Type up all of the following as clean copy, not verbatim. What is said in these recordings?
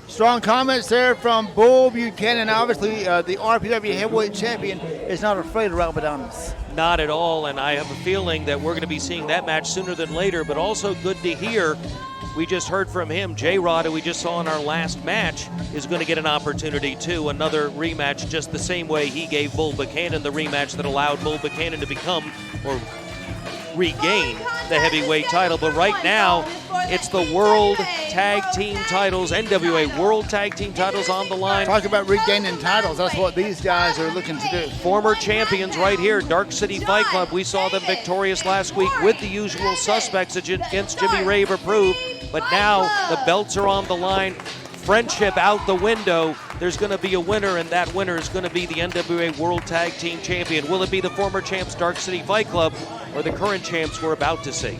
Strong comments there from Bull Buchanan. Obviously, the RPW heavyweight champion is not afraid of Rabadamas. Not at all, and I have a feeling that we're going to be seeing that match sooner than later, but also good to hear. We just heard from him. J-Rod, who we just saw in our last match, is going to get an opportunity too. Another rematch just the same way he gave Bull Buchanan the rematch that allowed Bull Buchanan to become or regain the heavyweight title. But right now, it's the World Tag Team titles, NWA World Tag Team titles on the line. Talk about regaining titles. That's what these guys are looking to do. Former champions right here, Dark City Fight Club. We saw them victorious last week with the usual suspects against Jimmy Rave Approved. But now the belts are on the line. Friendship out the window. There's going to be a winner, and that winner is going to be the NWA World Tag Team Champion. Will it be the former champs Dark City Fight Club or the current champs we're about to see?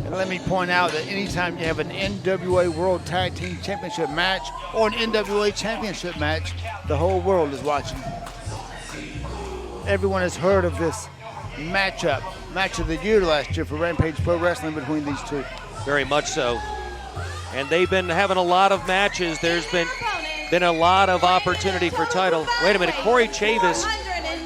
And let me point out that anytime you have an NWA World Tag Team Championship match or an NWA Championship match, the whole world is watching. Everyone has heard of this match of the year last year for Rampage Pro Wrestling between these two. Very much so. And they've been having a lot of matches. There's been a lot of opportunity for title. Wait a minute, Kory Chavis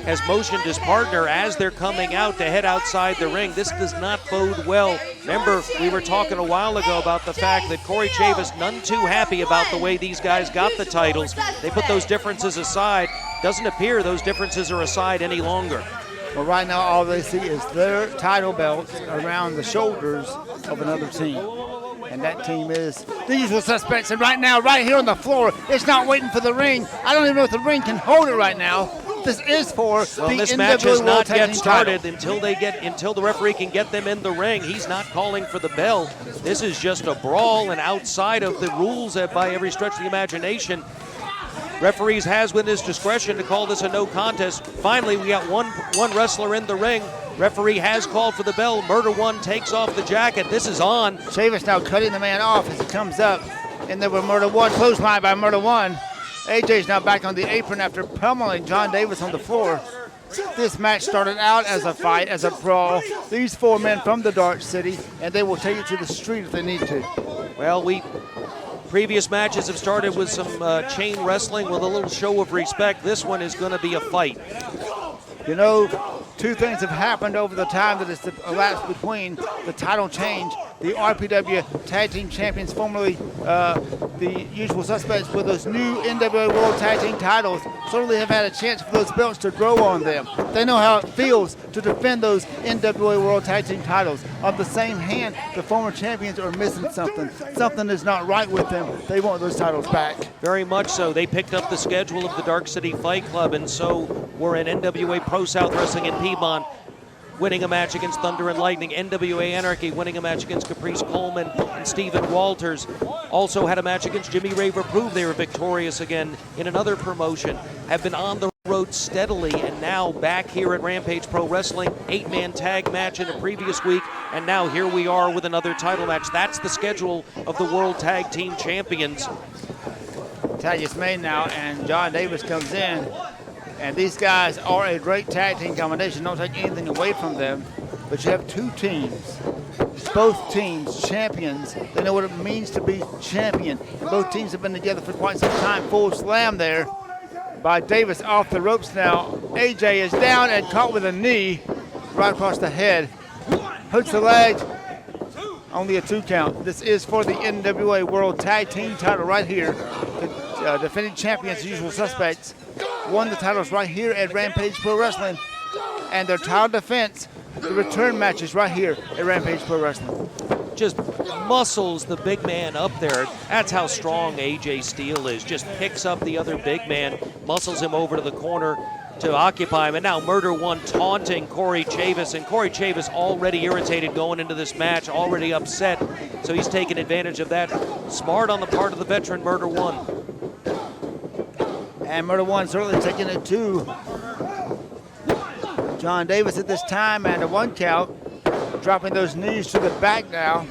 has motioned his partner as they're coming out to head outside the ring. This does not bode well. Remember, we were talking a while ago about the fact that Kory Chavis, none too happy about the way these guys got the titles. They put those differences aside. Doesn't appear those differences are aside any longer. Well, right now, all they see is their title belts around the shoulders of another team. And that team is the usual suspects. And right now, right here on the floor, it's not waiting for the ring. I don't even know if the ring can hold it right now. This is for the this match has NWA not World yet Tag started Team until the referee can get them in the ring. He's not calling for the bell. This is just a brawl and outside of the rules by every stretch of the imagination. Referees has with his discretion to call this a no contest. Finally, we got one wrestler in the ring. Referee has called for the bell. Murder One takes off the jacket. This is on. Chavis now cutting the man off as he comes up. And there were Murder One, clothesline by Murder One. AJ's now back on the apron after pummeling John Davis on the floor. This match started out as a fight, as a brawl. These four men from the Dark City, and they will take it to the street if they need to. Well, previous matches have started with some chain wrestling with a little show of respect. This one is going to be a fight. You know, two things have happened over the time that has elapsed between the title change. The RPW Tag Team Champions, formerly the usual suspects with those new NWA World Tag Team titles, certainly have had a chance for those belts to grow on them. They know how it feels to defend those NWA World Tag Team titles. On the same hand, the former champions are missing something. Something is not right with them. They want those titles back. Very much so. They picked up the schedule of the Dark City Fight Club, and so were in NWA Pro South Wrestling in Piedmont, winning a match against Thunder and Lightning. NWA Anarchy winning a match against Caprice Coleman and Stephen Walters. Also had a match against Jimmy Rave Approved. They were victorious again in another promotion. Have been on the road steadily, and now back here at Rampage Pro Wrestling. 8-man tag match in the previous week, and now here we are with another title match. That's the schedule of the World Tag Team Champions. Tag is made now, and John Davis comes in. And these guys are a great tag team combination. Don't take anything away from them. But you have two teams. Both teams champions. They know what it means to be champion. And both teams have been together for quite some time. Full slam there by Davis off the ropes now. AJ is down and caught with a knee right across the head. Hooks the leg. Only a 2 count. This is for the NWA World Tag Team title right here. The defending champions, the usual suspects, won the titles right here at Rampage Pro Wrestling, and their title defense, the return matches right here at Rampage Pro Wrestling. Just muscles the big man up there. That's how strong AJ Steele is. Just picks up the other big man, muscles him over to the corner to occupy him. And now Murder One taunting Kory Chavis, and Kory Chavis already irritated going into this match, already upset. So he's taking advantage of that. Smart on the part of the veteran Murder One. And Murder One certainly taking it to John Davis at this time, and a 1 count. Dropping those knees to the back now.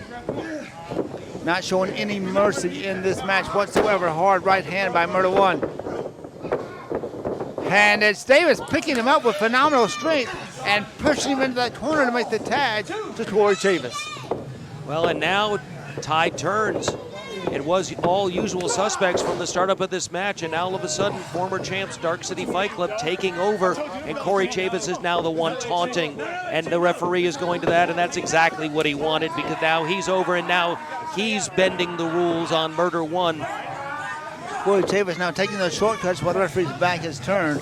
Not showing any mercy in this match whatsoever. Hard right hand by Murder One. And it's Davis picking him up with phenomenal strength and pushing him into that corner to make the tag to Kory Chavis. Well, and now tide turns. It was all usual suspects from the startup of this match, and now all of a sudden, former champs Dark City Fight Club taking over, and Kory Chavis is now the one taunting, and the referee is going to that, and that's exactly what he wanted, because now he's over, and now he's bending the rules on Murder One. Kory Chavis now taking those shortcuts while the referee's back is turned.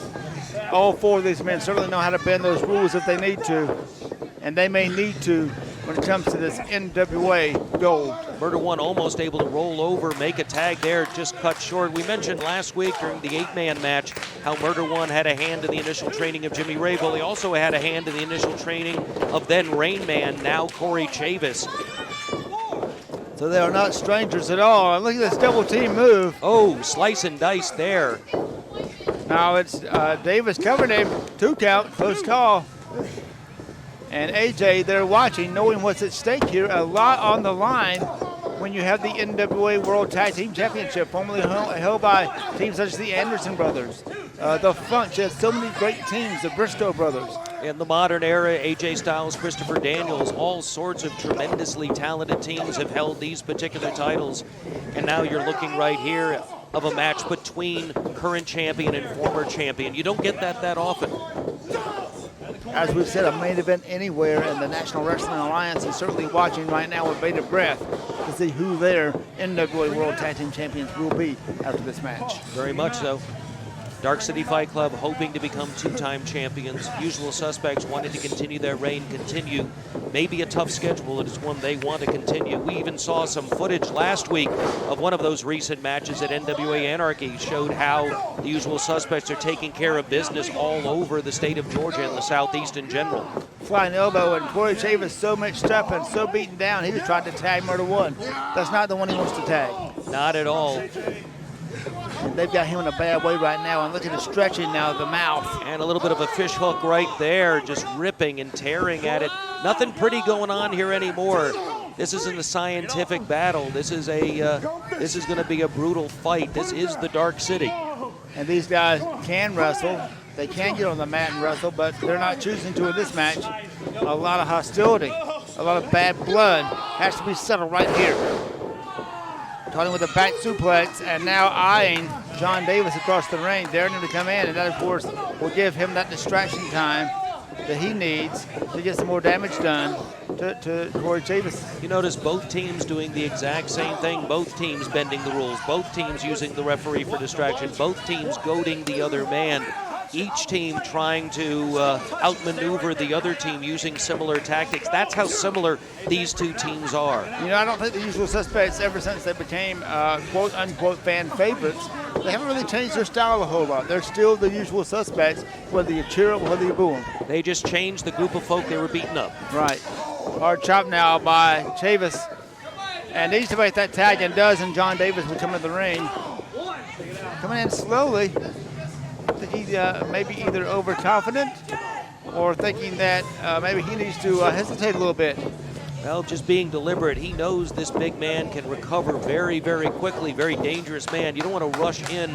All four of these men certainly know how to bend those rules if they need to, and they may need to when it comes to this NWA gold. Murder One almost able to roll over, make a tag there, just cut short. We mentioned last week during the 8-man match how Murder One had a hand in the initial training of Jimmy Rabel. He also had a hand in the initial training of then Rain Man, now Kory Chavis. So they are not strangers at all. And look at this double team move. Oh, slice and dice there. Now it's Davis covered him, 2 count, close call. And AJ, they're watching, knowing what's at stake here. A lot on the line when you have the NWA World Tag Team Championship, formerly held by teams such as the Anderson Brothers, the Funk. There's so many great teams, the Briscoe Brothers. In the modern era, AJ Styles, Christopher Daniels, all sorts of tremendously talented teams have held these particular titles. And now you're looking right here of a match between current champion and former champion. You don't get that often. As we've said, a main event anywhere, and the National Wrestling Alliance is certainly watching right now with bated breath to see who their NWA World Tag Team Champions will be after this match. Very much so. Dark City Fight Club hoping to become 2-time champions. Usual Suspects wanting to continue their reign, continue. Maybe a tough schedule, it is one they want to continue. We even saw some footage last week of one of those recent matches at NWA Anarchy, showed how the Usual Suspects are taking care of business all over the state of Georgia and the Southeast in general. Flying elbow, and Kory Chavis so mixed up and so beaten down, he was trying to tag Murder One. That's not the one he wants to tag. Not at all. And they've got him in a bad way right now, and look at the stretching now of the mouth. And a little bit of a fish hook right there, just ripping and tearing at it. Nothing pretty going on here anymore. This isn't a scientific battle. This is going to be a brutal fight. This is the Dark City. And these guys can wrestle. They can get on the mat and wrestle, but they're not choosing to in this match. A lot of hostility, a lot of bad blood has to be settled right here. Starting with a back suplex, and now eyeing John Davis across the ring, daring him to come in, and that, of course, will give him that distraction time that he needs to get some more damage done to Kory Chavis. You notice both teams doing the exact same thing, both teams bending the rules, both teams using the referee for distraction, both teams goading the other man. Each team trying to outmaneuver the other team using similar tactics. That's how similar these two teams are. You know, I don't think the Usual Suspects, ever since they became quote-unquote fan favorites, they haven't really changed their style a whole lot. They're still the Usual Suspects, whether you cheer them, whether you boo them. They just changed the group of folk they were beating up. Right. Hard chop now by Chavis. And needs to make that tag, and does, and John Davis will come in the ring. Coming in slowly. I think he's maybe either overconfident or thinking that maybe he needs to hesitate a little bit. Well, just being deliberate. He knows this big man can recover very, very quickly. Very dangerous man. You don't want to rush in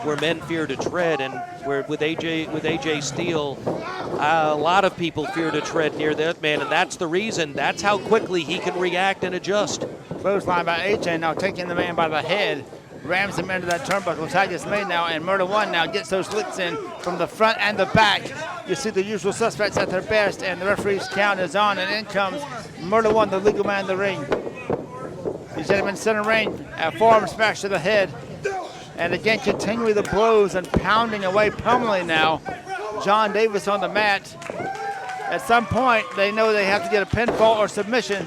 where men fear to tread, and where with AJ Steele, a lot of people fear to tread near that man, and that's the reason. That's how quickly he can react and adjust. Clothesline by AJ, now taking the man by the head. Rams him into that turnbuckle. Tag is made now, and Murder One now gets those licks in from the front and the back. You see the Usual Suspects at their best, and the referee's count is on, and in comes Murder One, the legal man in the ring. He's hit him in center ring, a forearm smash to the head. And again, continuing the blows and pounding away, pummeling now. John Davis on the mat. At some point, they know they have to get a pinfall or submission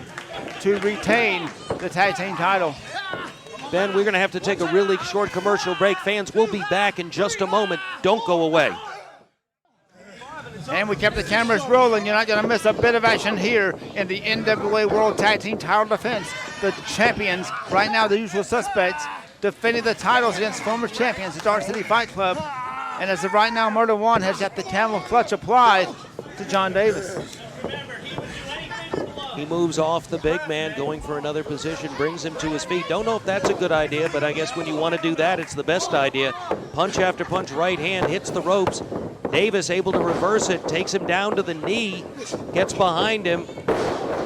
to retain the tag team title. Ben, we're going to have to take a really short commercial break. Fans, we'll be back in just a moment. Don't go away. And we kept the cameras rolling. You're not going to miss a bit of action here in the NWA World Tag Team title defense. The champions, right now the Usual Suspects, defending the titles against former champions, the Dark City Fight Club. And as of right now, Murder One has got the camel clutch applied to John Davis. He moves off the big man, going for another position, brings him to his feet. Don't know if that's a good idea, but I guess when you want to do that, it's the best idea. Punch after punch, right hand, hits the ropes. Davis able to reverse it, takes him down to the knee, gets behind him.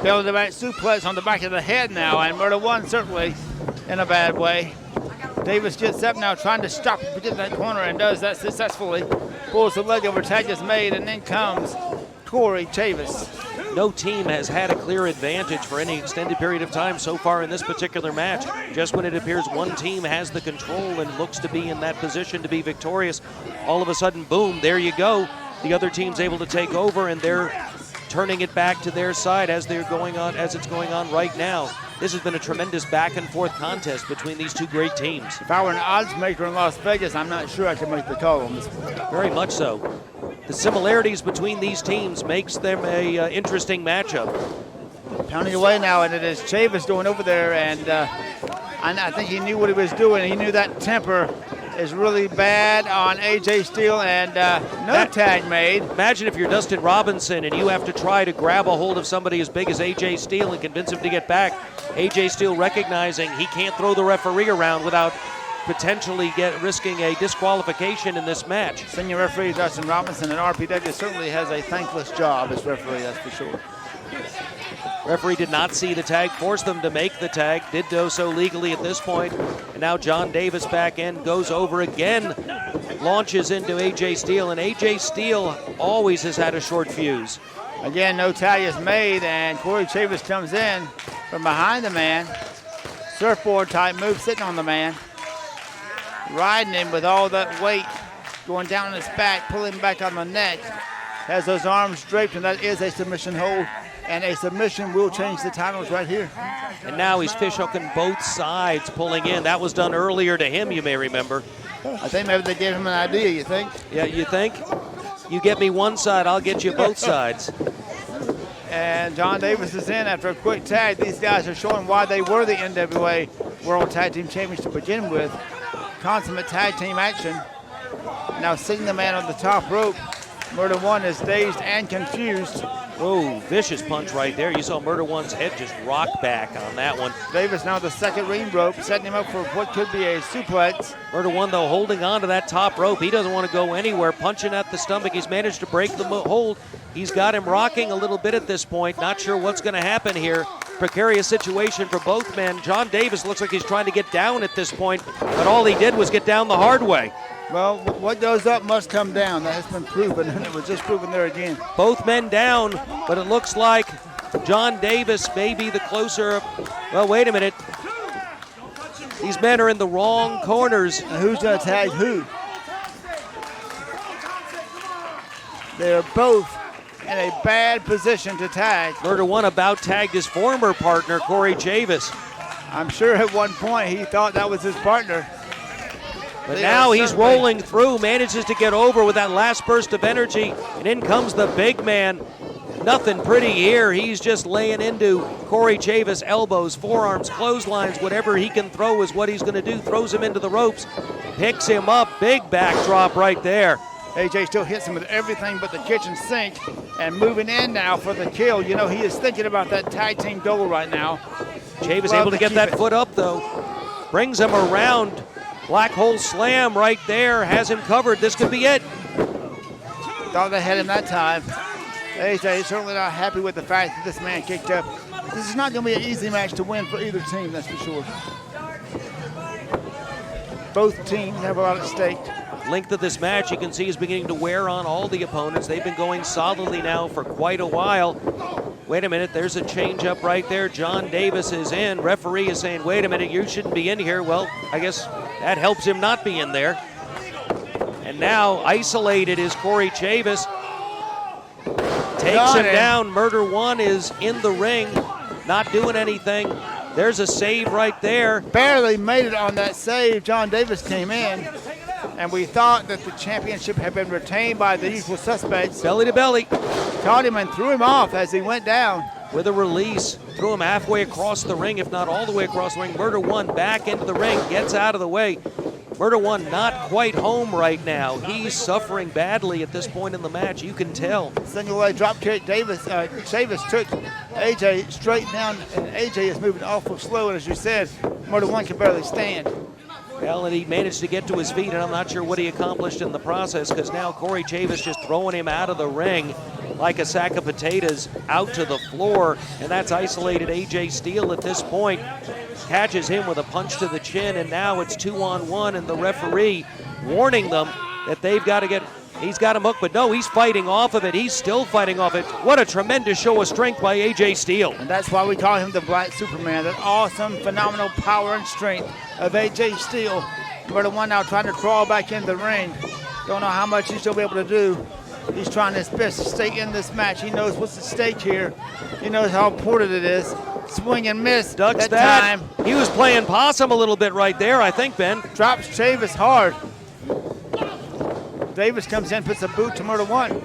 Belly to back suplex on the back of the head now, and Murder One certainly in a bad way. Davis gets up now trying to stop him from getting that corner and does that successfully. Pulls the leg over, tag is made, and then comes Kory Chavis. No team has had a clear advantage for any extended period of time so far in this particular match. Just when it appears one team has the control and looks to be in that position to be victorious, all of a sudden, boom, there you go. The other team's able to take over, and they're turning it back to their side as it's going on right now. This has been a tremendous back and forth contest between these two great teams. If I were an odds maker in Las Vegas, I'm not sure I could make the call on this one. Very much so. The similarities between these teams makes them a interesting matchup. Pounding away now, and it is Chavis going over there, and I think he knew what he was doing. He knew that temper is really bad on A.J. Steele, and no tag made. Imagine if you're Dustin Robinson and you have to try to grab a hold of somebody as big as A.J. Steele and convince him to get back. A.J. Steele recognizing he can't throw the referee around without potentially risking a disqualification in this match. Senior referee Dustin Robinson and RPW certainly has a thankless job as referee, that's for sure. Referee did not see the tag, forced them to make the tag, did do so legally at this point. And now John Davis back in, goes over again, launches into A.J. Steele, and A.J. Steele always has had a short fuse. Again, no tag is made, and Kory Chavis comes in from behind the man. Surfboard type move, sitting on the man. Riding him with all that weight going down on his back, pulling him back on the neck. Has those arms draped, and that is a submission hold. And a submission will change the titles right here. And now he's fishhooking both sides, pulling in. That was done earlier to him, you may remember. I think maybe they gave him an idea, you think? Yeah, you think? You get me one side, I'll get you both sides. And John Davis is in after a quick tag. These guys are showing why they were the NWA World Tag Team Champions to begin with. Consummate tag team action. Now seeing the man on the top rope. Murder One is dazed and confused. Oh, vicious punch right there. You saw Murder One's head just rock back on that one. Davis now the second ring rope, setting him up for what could be a suplex. Murder One, though, holding on to that top rope. He doesn't want to go anywhere, punching at the stomach. He's managed to break the hold. He's got him rocking a little bit at this point. Not sure what's going to happen here. Precarious situation for both men. John Davis looks like he's trying to get down at this point, but all he did was get down the hard way. Well, what goes up must come down. That has been proven, and it was just proven there again. Both men down, but it looks like John Davis may be the closer. Well, wait a minute. These men are in the wrong corners. And who's going to tag who? They're both in a bad position to tag. Murder One about tagged his former partner, Kory Chavis. I'm sure at one point he thought that was his partner. But now he's rolling through, manages to get over with that last burst of energy, and in comes the big man. Nothing pretty here. He's just laying into Kory Chavis, elbows, forearms, clotheslines, whatever he can throw is what he's going to do. Throws him into the ropes, picks him up, big backdrop right there. AJ still hits him with everything but the kitchen sink, and moving in now for the kill. You know, he is thinking about that tag team goal right now. Chavis able to get that foot up, though. Brings him around. Black hole slam right there, has him covered. This could be it. Thought they had him that time. AJ is certainly not happy with the fact that this man kicked up. This is not going to be an easy match to win for either team, that's for sure. Both teams have a lot at stake. Length of this match, you can see, is beginning to wear on all the opponents. They've been going solidly now for quite a while. Wait a minute, there's a change up right there. John Davis is in. Referee is saying, wait a minute, you shouldn't be in here. Well, I guess that helps him not be in there. And now isolated is Kory Chavis. Takes him down. Murder One is in the ring, not doing anything. There's a save right there. Barely made it on that save. John Davis came in, and we thought that the championship had been retained by the usual suspects. Belly to belly. Caught him and threw him off as he went down. With a release, threw him halfway across the ring, if not all the way across the ring. Murder One back into the ring, gets out of the way. Murder One not quite home right now. He's suffering badly at this point in the match, you can tell. Single leg drop kick. Chavis took AJ straight down, and AJ is moving awful slow, and as you said, Murder One can barely stand. Well, and he managed to get to his feet, and I'm not sure what he accomplished in the process, because now Kory Chavis just throwing him out of the ring. like a sack of potatoes out to the floor, and that's isolated A.J. Steele at this point. Catches him with a punch to the chin, and now it's 2-on-1, and the referee warning them that they've got to get, he's got him hooked, but no, he's fighting off of it. He's still fighting off it. What a tremendous show of strength by A.J. Steele. And that's why we call him the Black Superman, that awesome, phenomenal power and strength of A.J. Steele. Number one now trying to crawl back in the ring. Don't know how much he's still be able to do. He's trying his best to stay in this match. He knows what's at stake here. He knows how important it is. Swing and miss Ducks that time. He was playing possum a little bit right there, I think, Ben. Drops Chavis hard. Davis comes in, puts a boot to Murder One.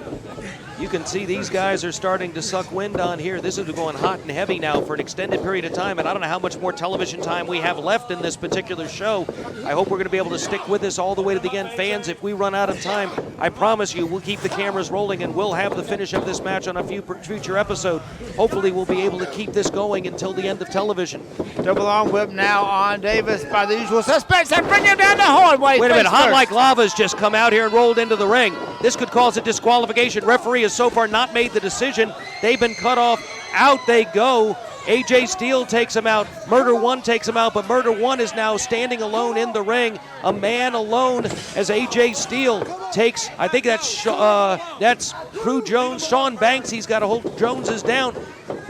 You can see these guys are starting to suck wind on here. This is going hot and heavy now for an extended period of time, and I don't know how much more television time we have left in this particular show. I hope we're going to be able to stick with this all the way to the end. Fans, if we run out of time, I promise you we'll keep the cameras rolling and we'll have the finish of this match on a future episode. Hopefully we'll be able to keep this going until the end of television. Double arm whip now on Davis by the usual suspects and bring him down the hallway. Wait a minute, Hot Like Lava's just come out here and rolled into the ring. This could cause a disqualification. Referee has so far not made the decision. They've been cut off. Out they go. A.J. Steele takes him out. Murder One takes him out, but Murder One is now standing alone in the ring. A man alone as A.J. Steele takes, I think that's Crew Jones, Sean Banks. He's got a hold. Jones is down.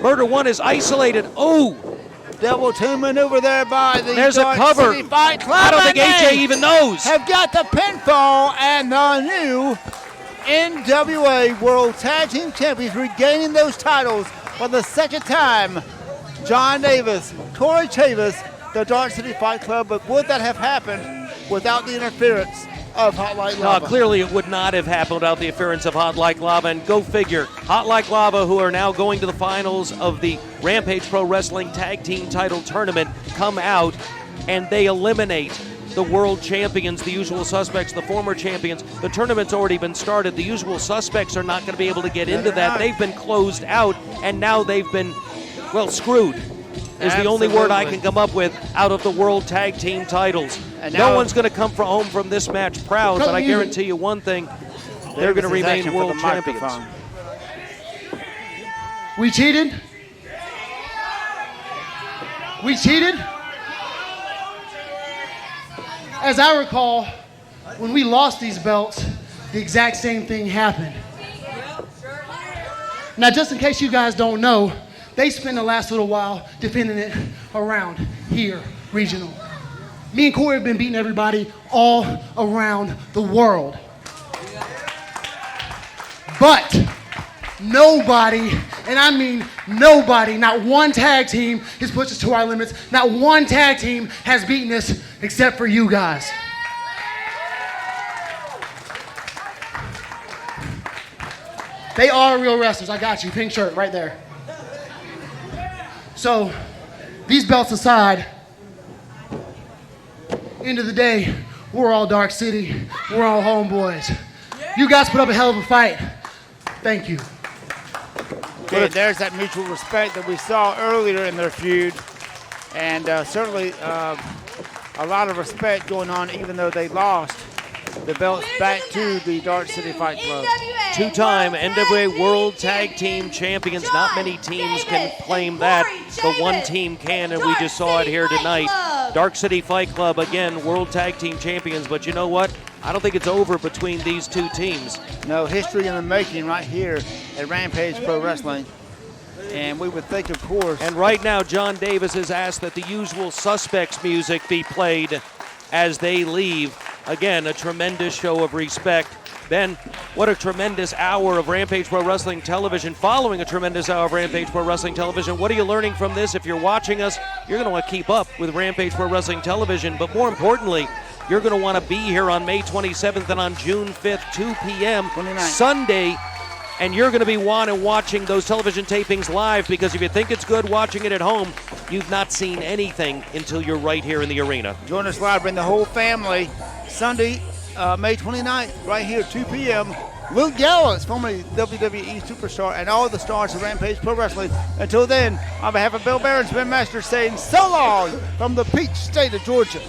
Murder One is isolated. Oh! Double team maneuver there by the There's Dark a cover. City Fight Club. I don't think AJ even knows. Have got the pinfall, and the new NWA World Tag Team Champions regaining those titles for the second time. John Davis, Kory Chavis, the Dark City Fight Club, but would that have happened without the interference of Hot Like Lava? Clearly it would not have happened without the interference of Hot Like Lava, and go figure. Hot Like Lava, who are now going to the finals of the Rampage Pro Wrestling Tag Team Title Tournament, come out and they eliminate the world champions, the usual suspects, the former champions. The tournament's already been started. The usual suspects are not going to be able to get into that. They've been closed out, and now they've been, well, screwed is the only word I can come up with out of the World Tag Team titles. No one's going to come home from this match proud, but I guarantee you one thing, they're going to remain world champions. We cheated? We cheated? As I recall, when we lost these belts, the exact same thing happened. Now, just in case you guys don't know, they spent the last little while defending it around here, regional. Me and Kory have been beating everybody all around the world. But nobody, and I mean nobody, not one tag team has pushed us to our limits. Not one tag team has beaten us except for you guys. They are real wrestlers. I got you. Pink shirt right there. So, these belts aside, end of the day, we're all Dark City. We're all homeboys. You guys put up a hell of a fight. Thank you. Okay, there's that mutual respect that we saw earlier in their feud. And certainly a lot of respect going on, even though they lost the belts back to the Dark City Fight Club. Two-time NWA World Tag Team Champions. Not many teams can claim that, but one team can, and we just saw it here tonight. Dark City Fight Club, again, World Tag Team Champions, but you know what? I don't think it's over between these two teams. No, history in the making right here at Rampage Pro Wrestling. And we would think, of course. And right now, John Davis has asked that the usual suspects music be played as they leave. Again, a tremendous show of respect. Ben, what a tremendous hour of Rampage Pro Wrestling Television. Following a tremendous hour of Rampage Pro Wrestling Television, what are you learning from this? If you're watching us, you're going to want to keep up with Rampage Pro Wrestling Television. But more importantly, you're going to want to be here on May 27th and on June 5th, 2 p.m. Sunday. And you're going to be watching those television tapings live, because if you think it's good watching it at home, you've not seen anything until you're right here in the arena. Join us live, bring the whole family. Sunday, May 29th, right here, 2 p.m. Luke Gallows, formerly WWE Superstar, and all the stars of Rampage Pro Wrestling. Until then, on behalf of Bill Behrens, Ben Master, saying so long from the Peach State of Georgia.